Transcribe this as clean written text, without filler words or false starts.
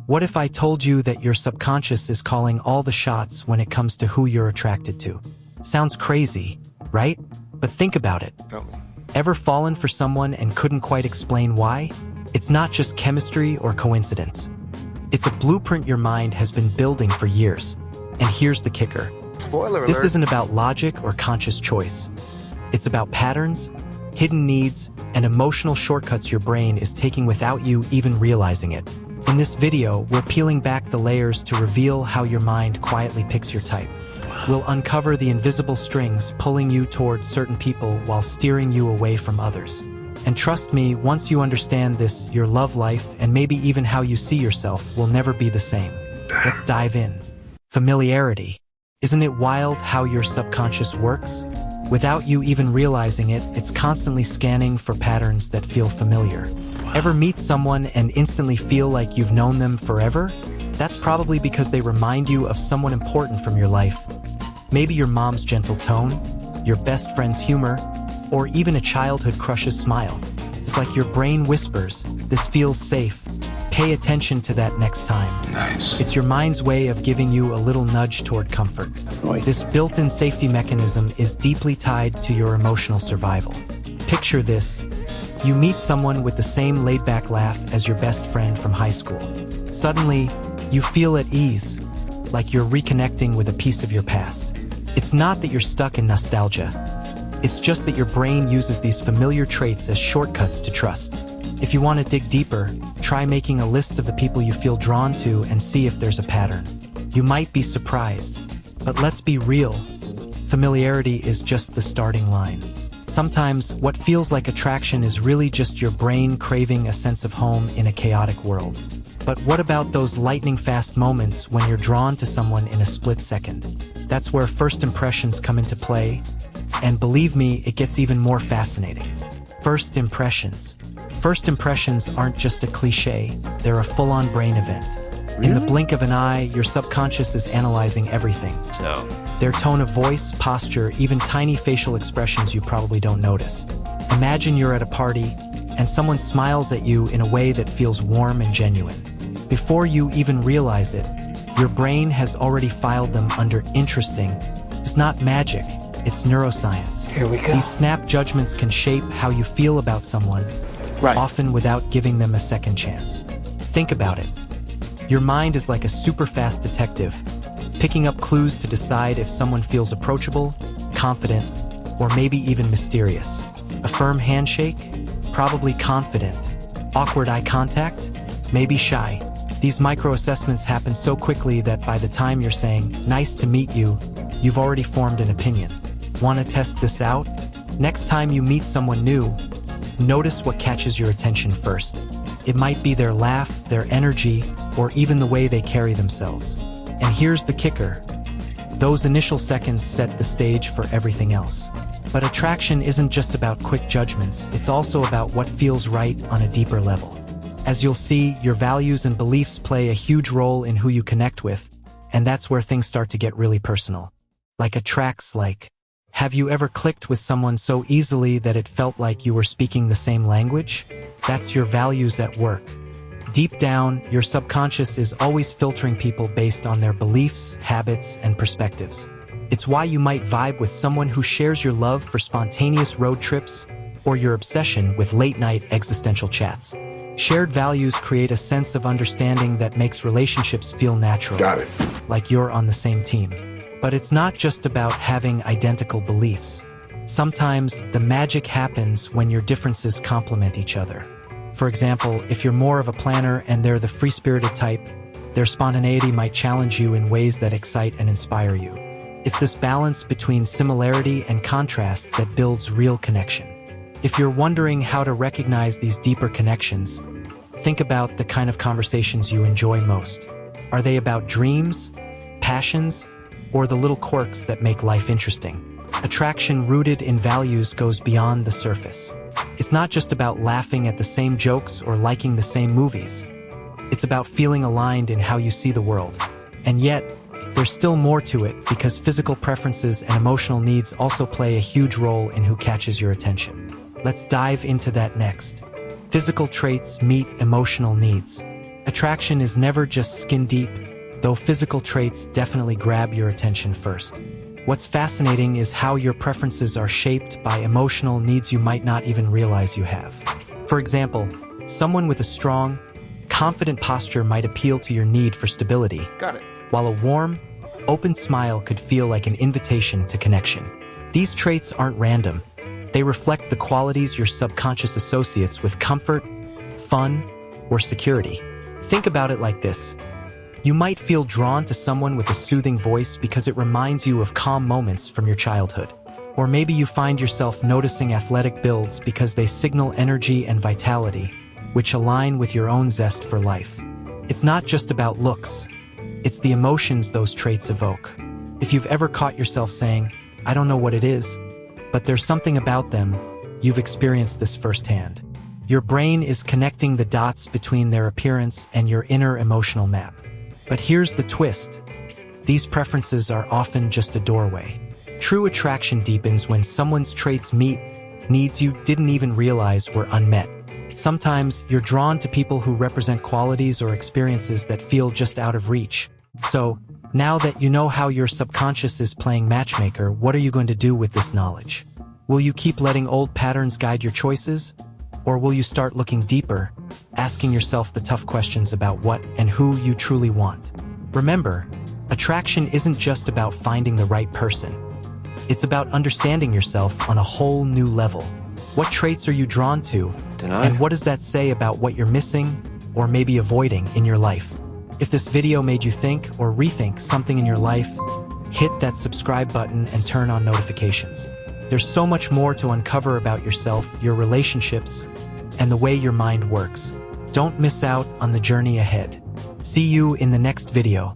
What if I told you that your subconscious is calling all the shots when it comes to who you're attracted to? Sounds crazy, right? But think about it. Tell me. Ever fallen for someone and couldn't quite explain why? It's not just chemistry or coincidence. It's a blueprint your mind has been building for years. And here's the kicker. Spoiler alert. This isn't about logic or conscious choice. It's about patterns, hidden needs, and emotional shortcuts your brain is taking without you even realizing it. In this video, we're peeling back the layers to reveal how your mind quietly picks your type. We'll uncover the invisible strings pulling you towards certain people while steering you away from others. And trust me, once you understand this, your love life, and maybe even how you see yourself, will never be the same. Let's dive in. Familiarity. Isn't it wild how your subconscious works? Without you even realizing it, it's constantly scanning for patterns that feel familiar. Ever meet someone and instantly feel like you've known them forever? That's probably because they remind you of someone important from your life. Maybe your mom's gentle tone, your best friend's humor, or even a childhood crush's smile. It's like your brain whispers, "This feels safe. Pay attention to that next time." Nice. It's your mind's way of giving you a little nudge toward comfort. Nice. This built-in safety mechanism is deeply tied to your emotional survival. Picture this. You meet someone with the same laid-back laugh as your best friend from high school. Suddenly, you feel at ease, like you're reconnecting with a piece of your past. It's not that you're stuck in nostalgia. It's just that your brain uses these familiar traits as shortcuts to trust. If you want to dig deeper, try making a list of the people you feel drawn to and see if there's a pattern. You might be surprised, but let's be real. Familiarity is just the starting line. Sometimes, what feels like attraction is really just your brain craving a sense of home in a chaotic world. But what about those lightning-fast moments when you're drawn to someone in a split second? That's where first impressions come into play. And believe me, it gets even more fascinating. First impressions. First impressions aren't just a cliche, they're a full-on brain event. Really? In the blink of an eye, your subconscious is analyzing everything. So, Their tone of voice, posture, even tiny facial expressions you probably don't notice. Imagine you're at a party, and someone smiles at you in a way that feels warm and genuine. Before you even realize it, your brain has already filed them under interesting. It's not magic, it's neuroscience. Here we go. These snap judgments can shape how you feel about someone, Right. often without giving them a second chance. Think about it. Your mind is like a super fast detective, picking up clues to decide if someone feels approachable, confident, or maybe even mysterious. A firm handshake? Probably confident. Awkward eye contact? Maybe shy. These micro-assessments happen so quickly that by the time you're saying, "Nice to meet you," you've already formed an opinion. Want to test this out? Next time you meet someone new, notice what catches your attention first. It might be their laugh, their energy, or even the way they carry themselves. And here's the kicker. Those initial seconds set the stage for everything else. But attraction isn't just about quick judgments, it's also about what feels right on a deeper level. As you'll see, your values and beliefs play a huge role in who you connect with, and that's where things start to get really personal. Have you ever clicked with someone so easily that it felt like you were speaking the same language? That's your values at work. Deep down, your subconscious is always filtering people based on their beliefs, habits, and perspectives. It's why you might vibe with someone who shares your love for spontaneous road trips or your obsession with late-night existential chats. Shared values create a sense of understanding that makes relationships feel natural. Got it. Like you're on the same team. But it's not just about having identical beliefs. Sometimes the magic happens when your differences complement each other. For example, if you're more of a planner and they're the free-spirited type, their spontaneity might challenge you in ways that excite and inspire you. It's this balance between similarity and contrast that builds real connection. If you're wondering how to recognize these deeper connections, think about the kind of conversations you enjoy most. Are they about dreams, passions, or the little quirks that make life interesting? Attraction rooted in values goes beyond the surface. It's not just about laughing at the same jokes or liking the same movies. It's about feeling aligned in how you see the world. And yet, there's still more to it because physical preferences and emotional needs also play a huge role in who catches your attention. Let's dive into that next. Physical traits meet emotional needs. Attraction is never just skin deep, though physical traits definitely grab your attention first. What's fascinating is how your preferences are shaped by emotional needs you might not even realize you have. For example, someone with a strong, confident posture might appeal to your need for stability. Got it. While a warm, open smile could feel like an invitation to connection. These traits aren't random. They reflect the qualities your subconscious associates with comfort, fun, or security. Think about it like this. You might feel drawn to someone with a soothing voice because it reminds you of calm moments from your childhood. Or maybe you find yourself noticing athletic builds because they signal energy and vitality, which align with your own zest for life. It's not just about looks. It's the emotions those traits evoke. If you've ever caught yourself saying, "I don't know what it is, but there's something about them," you've experienced this firsthand. Your brain is connecting the dots between their appearance and your inner emotional map. But here's the twist. These preferences are often just a doorway. True attraction deepens when someone's traits meet needs you didn't even realize were unmet. Sometimes you're drawn to people who represent qualities or experiences that feel just out of reach. So, now that you know how your subconscious is playing matchmaker, what are you going to do with this knowledge? Will you keep letting old patterns guide your choices? Or will you start looking deeper, asking yourself the tough questions about what and who you truly want? Remember, attraction isn't just about finding the right person. It's about understanding yourself on a whole new level. What traits are you drawn to? And what does that say about what you're missing or maybe avoiding in your life? If this video made you think or rethink something in your life, hit that subscribe button and turn on notifications. There's so much more to uncover about yourself, your relationships, and the way your mind works. Don't miss out on the journey ahead. See you in the next video.